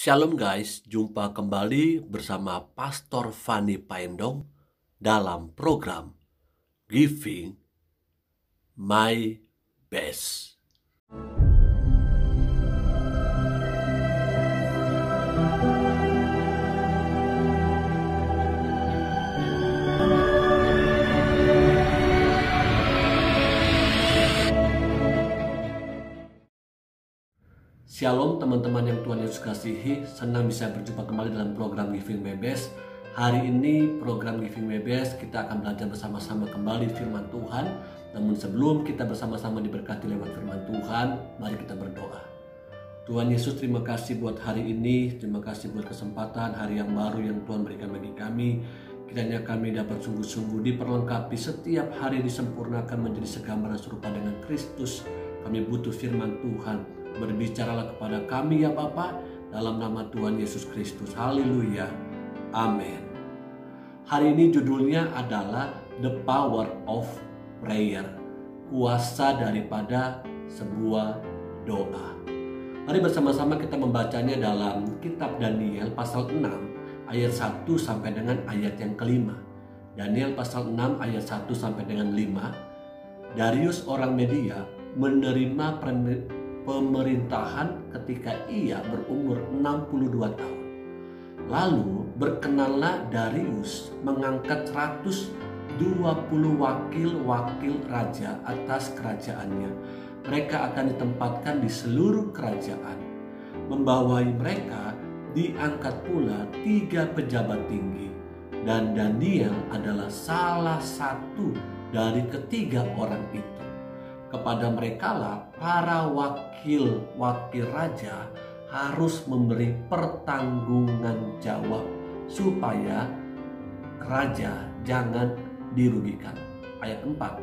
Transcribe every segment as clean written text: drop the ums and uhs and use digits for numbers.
Shalom guys, jumpa kembali bersama Pastor Fani Paendong dalam program Giving My Best. Shalom teman-teman yang Tuhan Yesus kasihi, senang bisa berjumpa kembali dalam program Giving My Best. Hari ini program Giving My Best kita akan belajar bersama-sama kembali firman Tuhan. Namun sebelum kita bersama-sama diberkati lewat firman Tuhan, mari kita berdoa. Tuhan Yesus, terima kasih buat hari ini, terima kasih buat kesempatan hari yang baru yang Tuhan berikan bagi kami. Kiranya kami dapat sungguh-sungguh diperlengkapi, setiap hari disempurnakan menjadi segambaran serupa dengan Kristus. Kami butuh firman Tuhan. Berbicaralah kepada kami ya Bapa, dalam nama Tuhan Yesus Kristus. Haleluya. Amin. Hari ini judulnya adalah The Power of Prayer. Kuasa daripada sebuah doa. Mari bersama-sama kita membacanya dalam kitab Daniel pasal 6 ayat 1 sampai dengan ayat yang kelima. Daniel pasal 6 ayat 1 sampai dengan 5. Darius orang Media menerima pemerintahan ketika ia berumur 62 tahun. Lalu berkenanlah Darius mengangkat 120 wakil-wakil raja atas kerajaannya. Mereka akan ditempatkan di seluruh kerajaan. Membawai mereka diangkat pula 3 pejabat tinggi. Dan Daniel adalah salah satu dari ketiga orang itu. Kepada merekalah para wakil-wakil raja harus memberi pertanggungan jawab supaya raja jangan dirugikan. Ayat 4.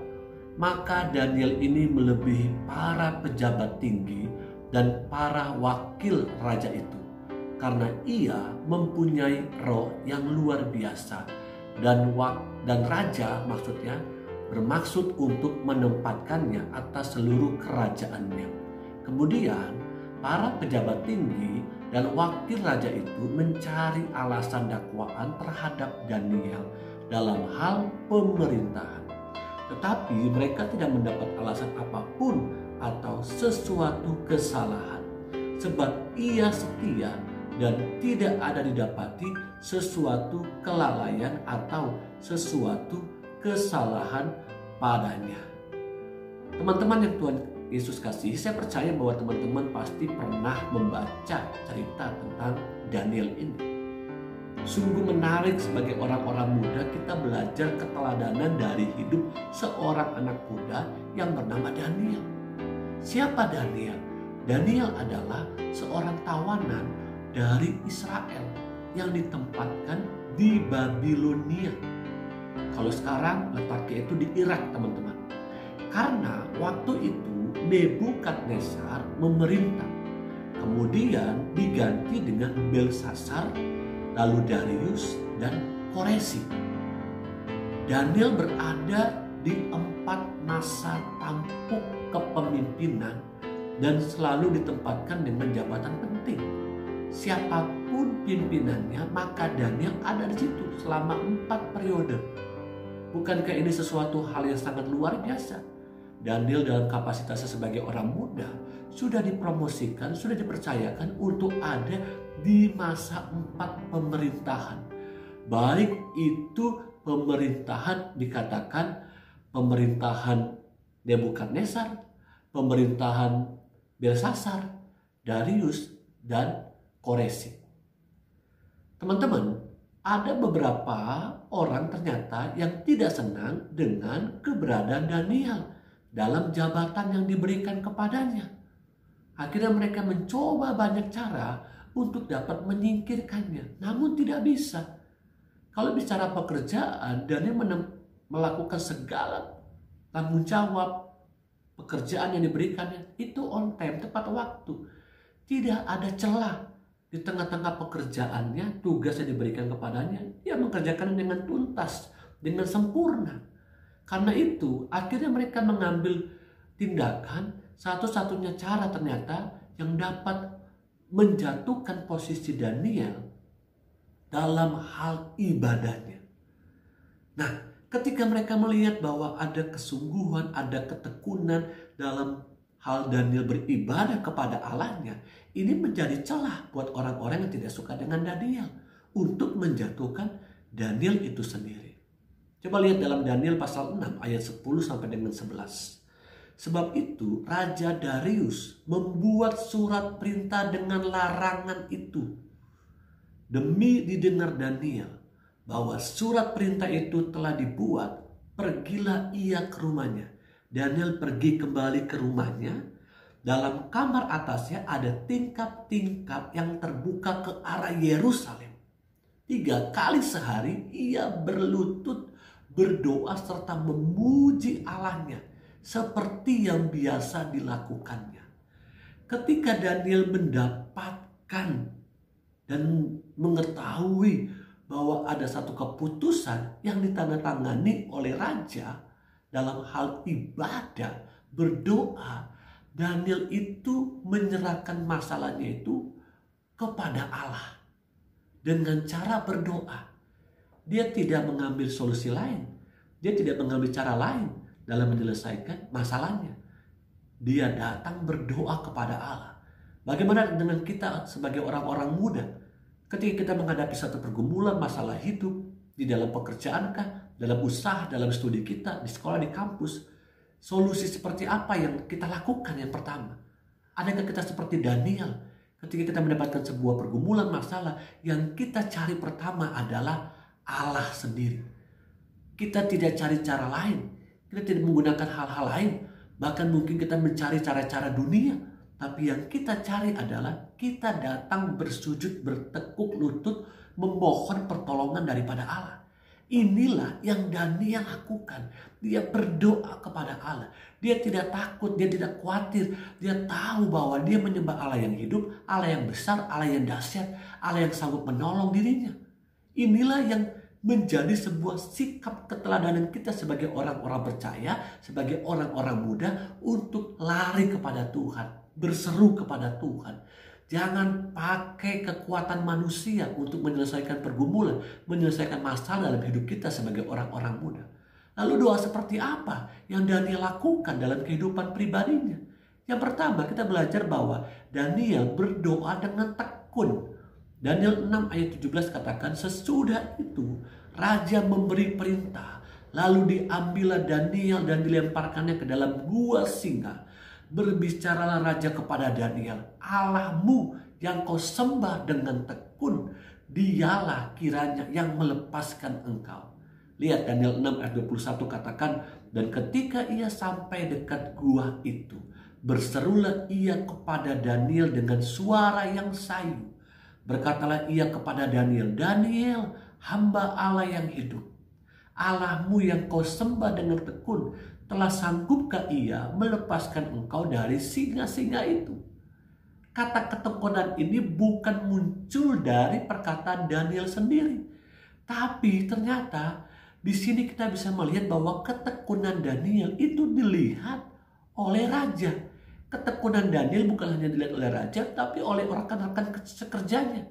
Maka Daniel ini melebihi para pejabat tinggi dan para wakil raja itu, karena ia mempunyai roh yang luar biasa, dan raja maksudnya bermaksud untuk menempatkannya atas seluruh kerajaannya. Kemudian para pejabat tinggi dan wakil raja itu mencari alasan dakwaan terhadap Daniel dalam hal pemerintahan. Tetapi mereka tidak mendapat alasan apapun atau sesuatu kesalahan, sebab ia setia dan tidak ada didapati sesuatu kelalaian atau sesuatu kesalahan padanya. Teman-teman yang Tuhan Yesus kasih, saya percaya bahwa teman-teman pasti pernah membaca cerita tentang Daniel ini. Sungguh menarik sebagai orang-orang muda kita belajar keteladanan dari hidup seorang anak muda yang bernama Daniel. Siapa Daniel? Daniel adalah seorang tawanan dari Israel yang ditempatkan di Babilonia. Kalau sekarang letaknya itu di Irak, teman-teman. Karena waktu itu Nebukadnezar memerintah. Kemudian diganti dengan Belsasar, lalu Darius dan Koresi. Daniel berada di 4 masa tampuk kepemimpinan dan selalu ditempatkan dengan jabatan penting. Siapapun pimpinannya, maka Daniel ada di situ selama 4 periode. Bukankah ini sesuatu hal yang sangat luar biasa? Daniel dalam kapasitasnya sebagai orang muda sudah dipromosikan, sudah dipercayakan untuk ada di masa 4 pemerintahan. Baik itu pemerintahan dikatakan pemerintahan Nebukadnezar, pemerintahan Belsasar, Darius, dan Koresi. Teman-teman, ada beberapa orang ternyata yang tidak senang dengan keberadaan Daniel dalam jabatan yang diberikan kepadanya. Akhirnya mereka mencoba banyak cara untuk dapat menyingkirkannya, namun tidak bisa. Kalau bicara pekerjaan, Daniel melakukan segala tanggung jawab pekerjaan yang diberikannya itu on time, tepat waktu. Tidak ada celah. Di tengah-tengah pekerjaannya, tugas yang diberikan kepadanya, dia mengerjakan dengan tuntas, dengan sempurna. Karena itu, akhirnya mereka mengambil tindakan, satu-satunya cara ternyata yang dapat menjatuhkan posisi Daniel dalam hal ibadahnya. Nah, ketika mereka melihat bahwa ada kesungguhan, ada ketekunan dalam hal Daniel beribadah kepada Allahnya, ini menjadi celah buat orang-orang yang tidak suka dengan Daniel untuk menjatuhkan Daniel itu sendiri. Coba lihat dalam Daniel pasal 6 ayat 10 sampai dengan 11. Sebab itu Raja Darius membuat surat perintah dengan larangan itu. Demi didengar Daniel bahwa surat perintah itu telah dibuat, pergilah ia ke rumahnya. Daniel pergi kembali ke rumahnya. Dalam kamar atasnya ada tingkap-tingkap yang terbuka ke arah Yerusalem. 3 kali sehari ia berlutut, berdoa serta memuji Allahnya seperti yang biasa dilakukannya. Ketika Daniel mendapatkan dan mengetahui bahwa ada satu keputusan yang ditandatangani oleh raja dalam hal ibadah, berdoa, Daniel itu menyerahkan masalahnya itu kepada Allah dengan cara berdoa. Dia tidak mengambil solusi lain, dia tidak mengambil cara lain dalam menyelesaikan masalahnya. Dia datang berdoa kepada Allah. Bagaimana dengan kita sebagai orang-orang muda? Ketika kita menghadapi satu pergumulan masalah hidup, di dalam pekerjaankah, dalam usaha, dalam studi kita, di sekolah, di kampus, solusi seperti apa yang kita lakukan yang pertama? Adakah kita seperti Daniel? Ketika kita mendapatkan sebuah pergumulan masalah, yang kita cari pertama adalah Allah sendiri. Kita tidak cari cara lain. Kita tidak menggunakan hal-hal lain. Bahkan mungkin kita mencari cara-cara dunia. Tapi yang kita cari adalah kita datang bersujud, bertekuk lutut, memohon pertolongan daripada Allah. Inilah yang Daniel lakukan. Dia berdoa kepada Allah. Dia tidak takut, dia tidak khawatir. Dia tahu bahwa dia menyembah Allah yang hidup, Allah yang besar, Allah yang dahsyat, Allah yang sanggup menolong dirinya. Inilah yang menjadi sebuah sikap keteladanan kita sebagai orang-orang percaya, sebagai orang-orang muda untuk lari kepada Tuhan, berseru kepada Tuhan. Jangan pakai kekuatan manusia untuk menyelesaikan pergumulan, menyelesaikan masalah dalam hidup kita sebagai orang-orang muda. Lalu doa seperti apa yang Daniel lakukan dalam kehidupan pribadinya? Yang pertama, kita belajar bahwa Daniel berdoa dengan tekun. Daniel 6 ayat 17 katakan, sesudah itu raja memberi perintah, lalu diambillah Daniel dan dilemparkannya ke dalam gua singa. Berbicaralah raja kepada Daniel, Allahmu yang kau sembah dengan tekun, dialah kiranya yang melepaskan engkau. Lihat Daniel 6 ayat 21 katakan, dan ketika ia sampai dekat gua itu, berserulah ia kepada Daniel dengan suara yang sayu. Berkatalah ia kepada Daniel, Daniel, hamba Allah yang hidup, Allahmu yang kau sembah dengan tekun, telah sanggupkah ia melepaskan engkau dari singa-singa itu? Kata ketekunan ini bukan muncul dari perkataan Daniel sendiri. Tapi ternyata di sini kita bisa melihat bahwa ketekunan Daniel itu dilihat oleh raja. Ketekunan Daniel bukan hanya dilihat oleh raja, tapi oleh rekan-rekan sekerjanya.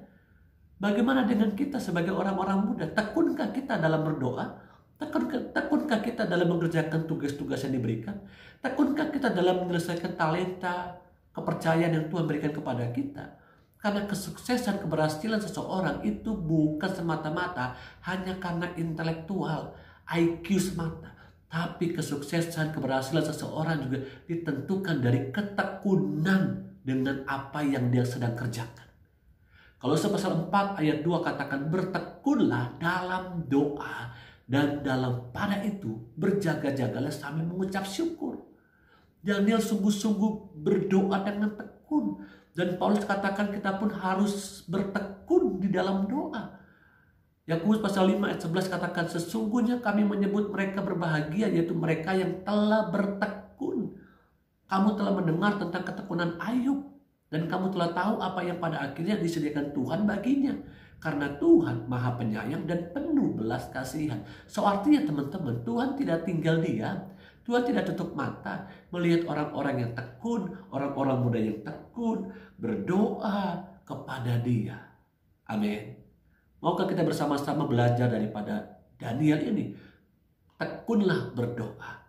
Bagaimana dengan kita sebagai orang-orang muda? Tekunkah kita dalam berdoa? Tekunkah kita dalam mengerjakan tugas-tugas yang diberikan? Tekunkah kita dalam menyelesaikan talenta, kepercayaan yang Tuhan berikan kepada kita? Karena kesuksesan, keberhasilan seseorang itu bukan semata-mata hanya karena intelektual, IQ semata. Tapi kesuksesan, keberhasilan seseorang juga ditentukan dari ketekunan dengan apa yang dia sedang kerjakan. Kalau pasal 4 ayat 2 katakan, bertekunlah dalam doa dan dalam pada itu berjaga-jagalah sambil mengucap syukur. Daniel sungguh-sungguh berdoa dengan tekun. Dan Paulus katakan kita pun harus bertekun di dalam doa. Yakobus pasal 5 ayat 11 katakan, sesungguhnya kami menyebut mereka berbahagia, yaitu mereka yang telah bertekun. Kamu telah mendengar tentang ketekunan Ayub, dan kamu telah tahu apa yang pada akhirnya disediakan Tuhan baginya. Karena Tuhan maha penyayang dan penuh belas kasihan. So artinya teman-teman, Tuhan tidak tinggal diam. Tuhan tidak tutup mata melihat orang-orang yang tekun, orang-orang muda yang tekun berdoa kepada Dia. Amin. Maukah kita bersama-sama belajar daripada Daniel ini? Tekunlah berdoa.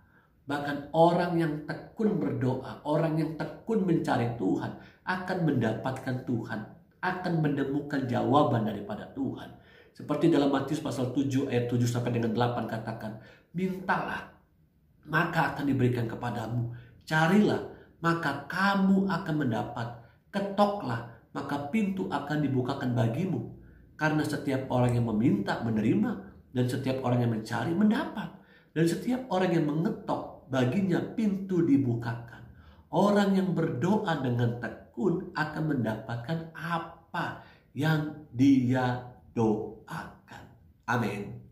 Bahkan orang yang tekun berdoa, orang yang tekun mencari Tuhan akan mendapatkan Tuhan, akan menemukan jawaban daripada Tuhan. Seperti dalam Matius pasal 7 ayat 7 sampai dengan 8 katakan, mintalah maka akan diberikan kepadamu, carilah maka kamu akan mendapat, ketoklah maka pintu akan dibukakan bagimu. Karena setiap orang yang meminta menerima, dan setiap orang yang mencari mendapat, dan setiap orang yang mengetok baginya pintu dibukakan. Orang yang berdoa dengan tekun akan mendapatkan apa yang dia doakan. Amin.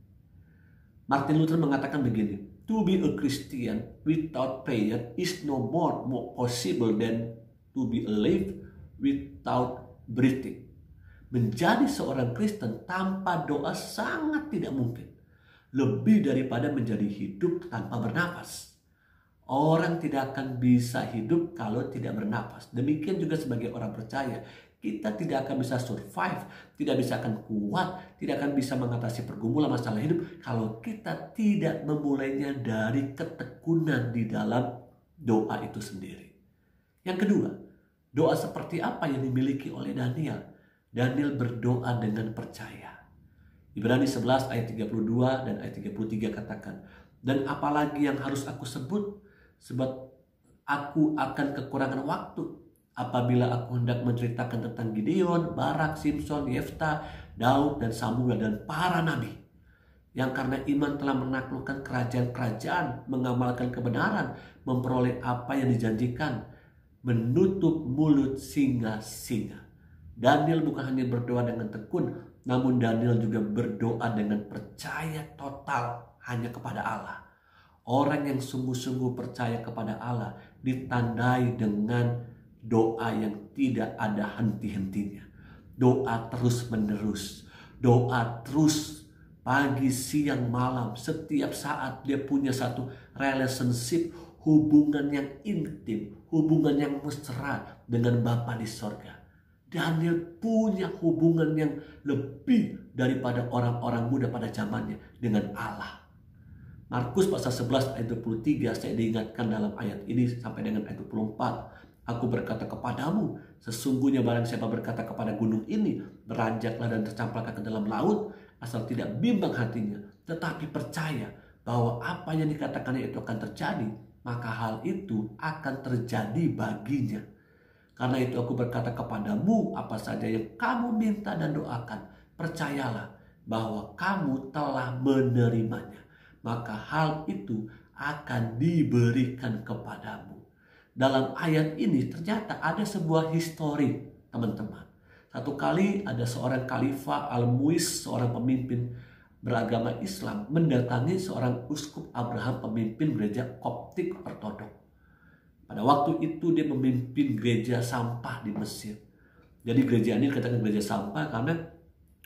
Martin Luther mengatakan begini, to be a Christian without prayer is no more possible than to be alive without breathing. Menjadi seorang Kristen tanpa doa sangat tidak mungkin. Lebih daripada menjadi hidup tanpa bernafas. Orang tidak akan bisa hidup kalau tidak bernafas. Demikian juga sebagai orang percaya. Kita tidak akan bisa survive, tidak bisa akan kuat, tidak akan bisa mengatasi pergumulan masalah hidup kalau kita tidak memulainya dari ketekunan di dalam doa itu sendiri. Yang kedua, doa seperti apa yang dimiliki oleh Daniel? Daniel berdoa dengan percaya. Ibrani 11 ayat 32 dan ayat 33 katakan, dan apalagi yang harus aku sebut, sebab aku akan kekurangan waktu apabila aku hendak menceritakan tentang Gideon, Barak, Simson, Yefta, Daud, dan Samuel, dan para nabi yang karena iman telah menaklukkan kerajaan-kerajaan, mengamalkan kebenaran, memperoleh apa yang dijanjikan, menutup mulut singa-singa. Daniel bukan hanya berdoa dengan tekun, namun Daniel juga berdoa dengan percaya total hanya kepada Allah. Orang yang sungguh-sungguh percaya kepada Allah ditandai dengan doa yang tidak ada henti-hentinya. Doa terus-menerus. Doa terus pagi, siang, malam. Setiap saat dia punya satu relationship, hubungan yang intim, hubungan yang mesra dengan Bapa di sorga. Daniel punya hubungan yang lebih daripada orang-orang muda pada zamannya dengan Allah. Markus pasal 11 ayat 23 saya diingatkan dalam ayat ini sampai dengan ayat 24. Aku berkata kepadamu, sesungguhnya barang siapa berkata kepada gunung ini, beranjaklah dan tercamplaklah ke dalam laut, asal tidak bimbang hatinya, tetapi percaya bahwa apa yang dikatakannya itu akan terjadi, maka hal itu akan terjadi baginya. Karena itu aku berkata kepadamu, apa saja yang kamu minta dan doakan, percayalah bahwa kamu telah menerimanya, maka hal itu akan diberikan kepadamu. Dalam ayat ini ternyata ada sebuah histori, teman-teman. Satu kali ada seorang khalifah Al-Muiz, seorang pemimpin beragama Islam, mendatangi seorang uskup Abraham, pemimpin gereja Koptik Ortodok. Pada waktu itu dia memimpin gereja sampah di Mesir. Jadi gereja ini dikatakan gereja sampah karena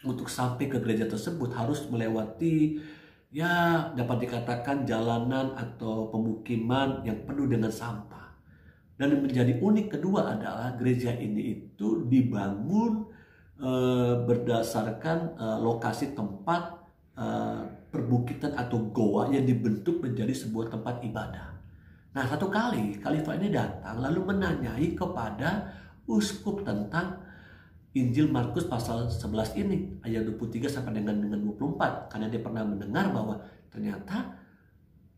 untuk sampai ke gereja tersebut harus melewati, ya dapat dikatakan jalanan atau pemukiman yang penuh dengan sampah. Dan yang menjadi unik kedua adalah gereja ini itu dibangun berdasarkan lokasi tempat perbukitan atau goa yang dibentuk menjadi sebuah tempat ibadah. Nah, satu kali khalifah ini datang lalu menanyai kepada uskup tentang Injil Markus pasal 11 ini ayat 23 sampai dengan 24, karena dia pernah mendengar bahwa ternyata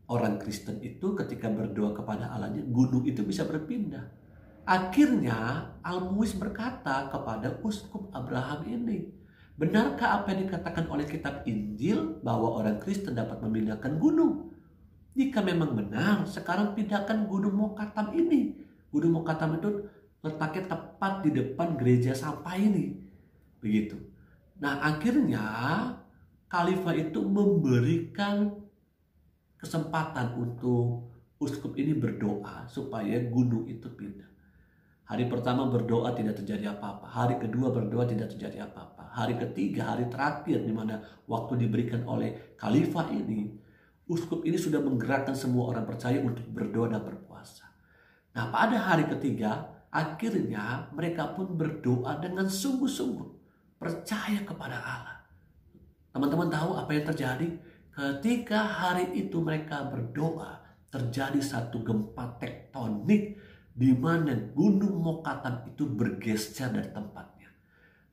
orang Kristen itu ketika berdoa kepada Allahnya, gunung itu bisa berpindah. Akhirnya Al-Muiz berkata kepada uskup Abraham ini, benarkah apa yang dikatakan oleh kitab Injil bahwa orang Kristen dapat memindahkan gunung? Jika memang benar, sekarang pindahkan gunung Mokatam ini. Gunung Mokatam itu letaknya tepat di depan gereja sampah ini. Begitu. Nah, akhirnya khalifah itu memberikan kesempatan untuk uskup ini berdoa supaya gunung itu pindah. Hari pertama berdoa tidak terjadi apa-apa. Hari kedua berdoa tidak terjadi apa-apa. Hari ketiga, hari terakhir di mana waktu diberikan oleh khalifah ini, uskup ini sudah menggerakkan semua orang percaya untuk berdoa dan berpuasa. Nah, pada hari ketiga, akhirnya mereka pun berdoa dengan sungguh-sungguh, percaya kepada Allah. Teman-teman tahu apa yang terjadi? Ketika hari itu mereka berdoa, terjadi satu gempa tektonik di mana gunung Mokatan itu bergeser dari tempatnya.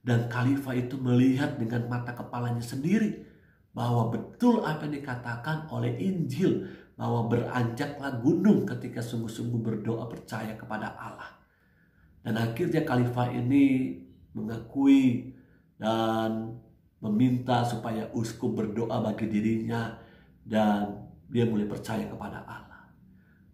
Dan khalifah itu melihat dengan mata kepalanya sendiri bahwa betul apa yang dikatakan oleh Injil, bahwa beranjaklah gunung ketika sungguh-sungguh berdoa percaya kepada Allah. Dan akhirnya khalifah ini mengakui dan meminta supaya uskup berdoa bagi dirinya, dan dia mulai percaya kepada Allah.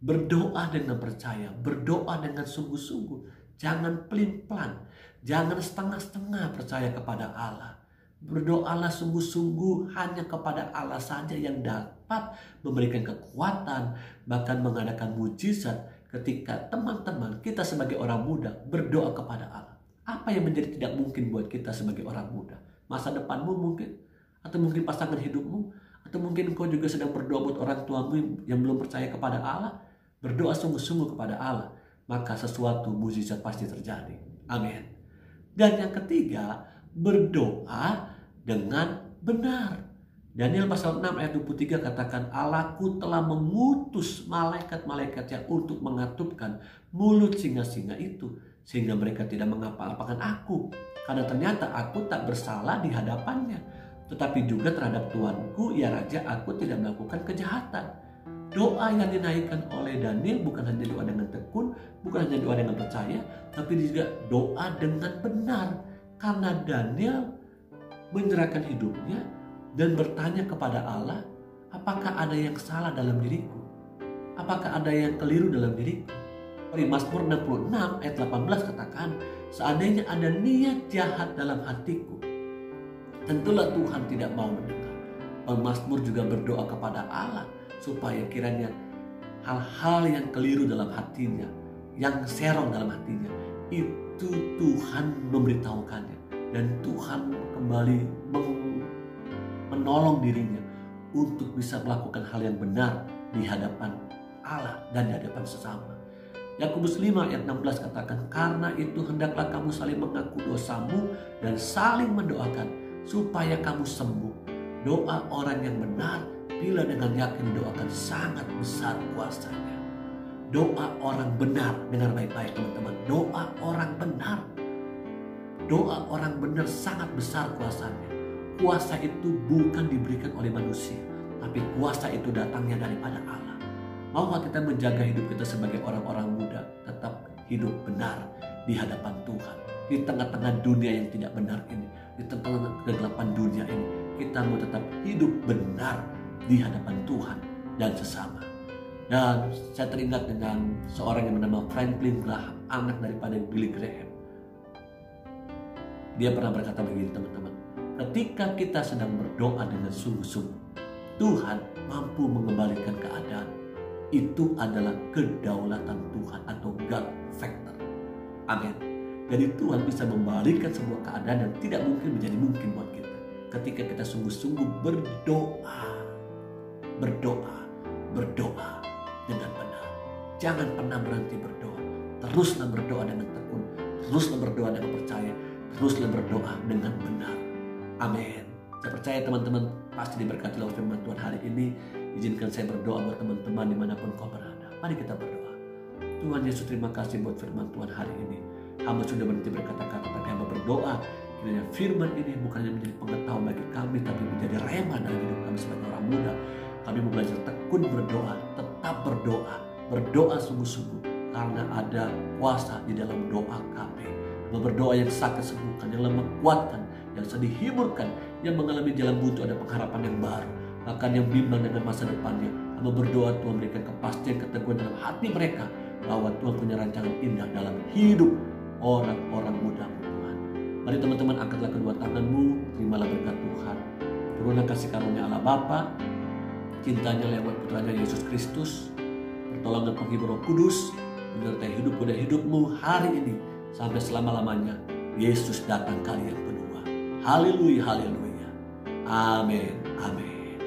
Berdoa dengan percaya, berdoa dengan sungguh-sungguh, jangan pelin-pelan, jangan setengah-setengah percaya kepada Allah. Berdoalah sungguh-sungguh hanya kepada Allah saja yang dapat memberikan kekuatan, bahkan mengadakan mujizat ketika teman-teman kita sebagai orang muda berdoa kepada Allah. Apa yang menjadi tidak mungkin buat kita sebagai orang muda? Masa depanmu mungkin, atau mungkin pasangan hidupmu, atau mungkin engkau juga sedang berdoa buat orang tuamu yang belum percaya kepada Allah. Berdoa sungguh-sungguh kepada Allah, maka sesuatu mujizat pasti terjadi. Amin. Dan yang ketiga, berdoa dengan benar. Daniel pasal 6 ayat 23 katakan, Allahku telah mengutus malaikat-malaikatnya untuk mengatupkan mulut singa-singa itu, sehingga mereka tidak mengapa-apakan aku. Karena ternyata aku tak bersalah di hadapannya. Tetapi juga terhadap Tuanku, ya Raja, aku tidak melakukan kejahatan. Doa yang dinaikkan oleh Daniel bukan hanya doa dengan tekun, bukan hanya doa dengan percaya, tapi juga doa dengan benar. Karena Daniel menyerahkan hidupnya dan bertanya kepada Allah, apakah ada yang salah dalam diriku? Apakah ada yang keliru dalam diriku? Di Mazmur 66 ayat 18 katakan, seandainya ada niat jahat dalam hatiku, tentulah Tuhan tidak mau mendengar. Pemazmur juga berdoa kepada Allah supaya kiranya hal-hal yang keliru dalam hatinya, yang serong dalam hatinya, itu Tuhan memberitahukannya. Dan Tuhan kembali menolong dirinya untuk bisa melakukan hal yang benar di hadapan Allah dan di hadapan sesama. Yakobus 5 ayat 16 katakan, karena itu hendaklah kamu saling mengaku dosamu dan saling mendoakan supaya kamu sembuh. Doa orang yang benar bila dengan yakin didoakan sangat besar kuasanya. Doa orang benar, dengar baik-baik teman-teman, doa orang benar. Doa orang benar sangat besar kuasanya. Kuasa itu bukan diberikan oleh manusia, tapi kuasa itu datangnya daripada Allah. Maukah kita menjaga hidup kita sebagai orang-orang muda tetap hidup benar di hadapan Tuhan. Di tengah-tengah dunia yang tidak benar ini, di tengah-tengah kegelapan dunia ini, kita mau tetap hidup benar di hadapan Tuhan dan sesama. Dan saya teringat dengan seorang yang bernama Franklin Graham, anak daripada Billy Graham. Dia pernah berkata begini teman-teman, ketika kita sedang berdoa dengan sungguh-sungguh, Tuhan mampu mengembalikan keadaan. Itu adalah kedaulatan Tuhan atau God factor. Amin. Jadi Tuhan bisa membalikkan sebuah keadaan yang tidak mungkin menjadi mungkin buat kita. Ketika kita sungguh-sungguh berdoa dengan benar. Jangan pernah berhenti berdoa. Teruslah berdoa dengan tekun. Teruslah berdoa dengan percaya. Teruslah berdoa dengan benar. Amin. Saya percaya teman-teman pasti diberkati oleh firman Tuhan hari ini. Izinkan saya berdoa buat teman-teman dimanapun kau berada. Mari kita berdoa. Tuhan Yesus, terima kasih buat firman Tuhan hari ini. Hamba sudah berhenti berkata-kata, tapi hamba berdoa kiranya firman ini bukan hanya menjadi pengetahuan bagi kami, tapi menjadi rema dalam hidup kami sebagai orang muda. Kami mau belajar tekun berdoa, tetap berdoa sungguh-sungguh, karena ada kuasa di dalam doa kami. Berdoa yang sakit sembuhkan, yang lemah kuatkan, yang sedih hiburkan, yang mengalami jalan buntu ada pengharapan yang baru. Bahkan yang bimbang dengan masa depannya, hamba berdoa Tuhan berikan kepastian, keteguhan dalam hati mereka bahwa Tuhan punya rancangan indah dalam hidup orang-orang muda Tuhan. Mari teman-teman, angkatlah kedua tanganmu, terimalah berkat Tuhan. Turunlah kasih karunia Allah Bapa, cintanya lewat putranya Yesus Kristus, pertolongan penghibur Roh Kudus, menyertai hidup dan hidupmu hari ini sampai selama-lamanya. Yesus datang kali yang kedua. Haleluya, haleluya. Amin, amin.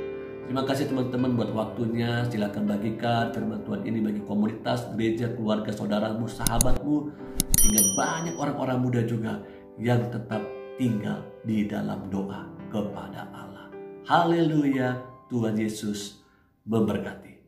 Terima kasih teman-teman buat waktunya. Silakan bagikan firman Tuhan ini bagi komunitas, gereja, keluarga, saudaramu, sahabatmu, sehingga banyak orang-orang muda juga yang tetap tinggal di dalam doa kepada Allah. Haleluya, Tuhan Yesus memberkati.